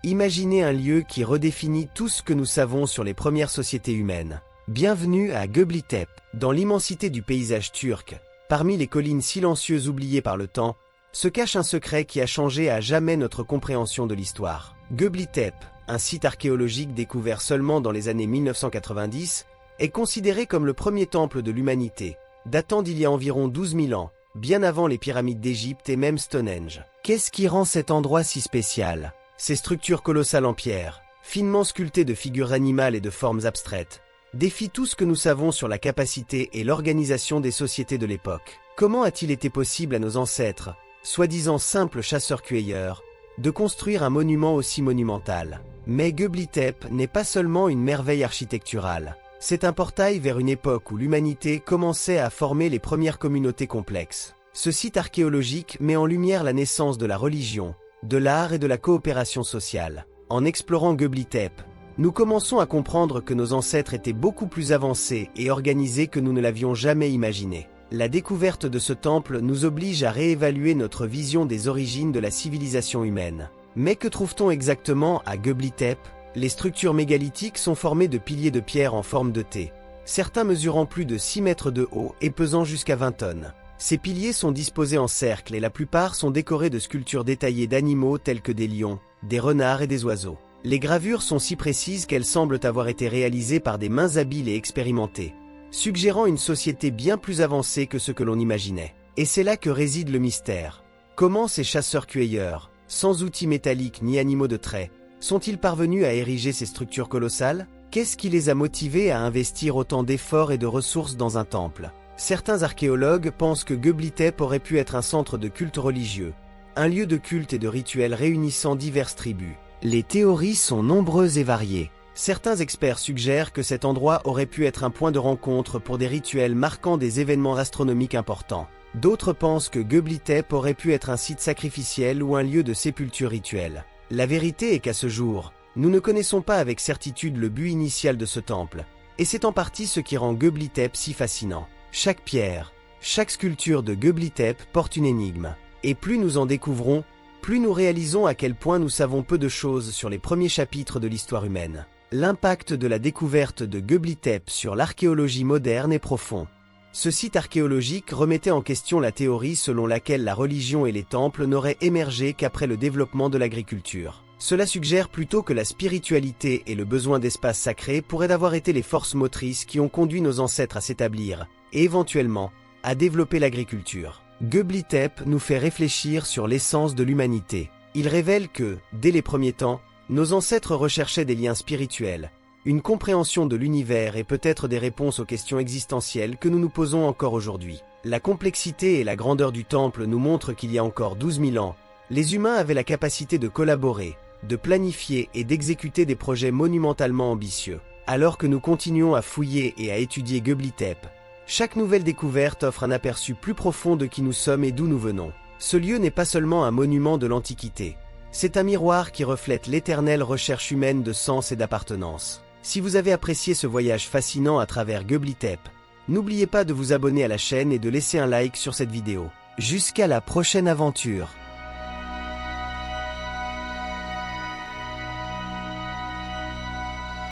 Imaginez un lieu qui redéfinit tout ce que nous savons sur les premières sociétés humaines. Bienvenue à Göbekli Tepe, dans l'immensité du paysage turc. Parmi les collines silencieuses oubliées par le temps, se cache un secret qui a changé à jamais notre compréhension de l'histoire. Göbekli Tepe, un site archéologique découvert seulement dans les années 1990, est considéré comme le premier temple de l'humanité, datant d'il y a environ 12 000 ans, bien avant les pyramides d'Égypte et même Stonehenge. Qu'est-ce qui rend cet endroit si spécial? Ces structures colossales en pierre, finement sculptées de figures animales et de formes abstraites, défient tout ce que nous savons sur la capacité et l'organisation des sociétés de l'époque. Comment a-t-il été possible à nos ancêtres, soi-disant simples chasseurs-cueilleurs, de construire un monument aussi monumental? Mais Göbekli Tepe n'est pas seulement une merveille architecturale. C'est un portail vers une époque où l'humanité commençait à former les premières communautés complexes. Ce site archéologique met en lumière la naissance de la religion, de l'art et de la coopération sociale. En explorant Göbekli Tepe, nous commençons à comprendre que nos ancêtres étaient beaucoup plus avancés et organisés que nous ne l'avions jamais imaginé. La découverte de ce temple nous oblige à réévaluer notre vision des origines de la civilisation humaine. Mais que trouve-t-on exactement à Göbekli Tepe? Les structures mégalithiques sont formées de piliers de pierre en forme de T, certains mesurant plus de 6 mètres de haut et pesant jusqu'à 20 tonnes. Ces piliers sont disposés en cercle et la plupart sont décorés de sculptures détaillées d'animaux tels que des lions, des renards et des oiseaux. Les gravures sont si précises qu'elles semblent avoir été réalisées par des mains habiles et expérimentées, suggérant une société bien plus avancée que ce que l'on imaginait. Et c'est là que réside le mystère. Comment ces chasseurs-cueilleurs, sans outils métalliques ni animaux de trait, sont-ils parvenus à ériger ces structures colossales? Qu'est-ce qui les a motivés à investir autant d'efforts et de ressources dans un temple? Certains archéologues pensent que Göbekli Tepe aurait pu être un centre de culte religieux, un lieu de culte et de rituels réunissant diverses tribus. Les théories sont nombreuses et variées. Certains experts suggèrent que cet endroit aurait pu être un point de rencontre pour des rituels marquant des événements astronomiques importants. D'autres pensent que Göbekli Tepe aurait pu être un site sacrificiel ou un lieu de sépulture rituelle. La vérité est qu'à ce jour, nous ne connaissons pas avec certitude le but initial de ce temple, et c'est en partie ce qui rend Göbekli Tepe si fascinant. Chaque pierre, chaque sculpture de Göbekli Tepe porte une énigme, et plus nous en découvrons, plus nous réalisons à quel point nous savons peu de choses sur les premiers chapitres de l'histoire humaine. L'impact de la découverte de Göbekli Tepe sur l'archéologie moderne est profond. Ce site archéologique remettait en question la théorie selon laquelle la religion et les temples n'auraient émergé qu'après le développement de l'agriculture. Cela suggère plutôt que la spiritualité et le besoin d'espace sacré pourraient avoir été les forces motrices qui ont conduit nos ancêtres à s'établir, et éventuellement, à développer l'agriculture. Göbekli Tepe nous fait réfléchir sur l'essence de l'humanité. Il révèle que, dès les premiers temps, nos ancêtres recherchaient des liens spirituels, une compréhension de l'univers et peut-être des réponses aux questions existentielles que nous nous posons encore aujourd'hui. La complexité et la grandeur du temple nous montrent qu'il y a encore 12 000 ans, les humains avaient la capacité de collaborer, de planifier et d'exécuter des projets monumentalement ambitieux. Alors que nous continuons à fouiller et à étudier Göbekli Tepe, chaque nouvelle découverte offre un aperçu plus profond de qui nous sommes et d'où nous venons. Ce lieu n'est pas seulement un monument de l'Antiquité, c'est un miroir qui reflète l'éternelle recherche humaine de sens et d'appartenance. Si vous avez apprécié ce voyage fascinant à travers Göbekli Tepe, n'oubliez pas de vous abonner à la chaîne et de laisser un like sur cette vidéo. Jusqu'à la prochaine aventure!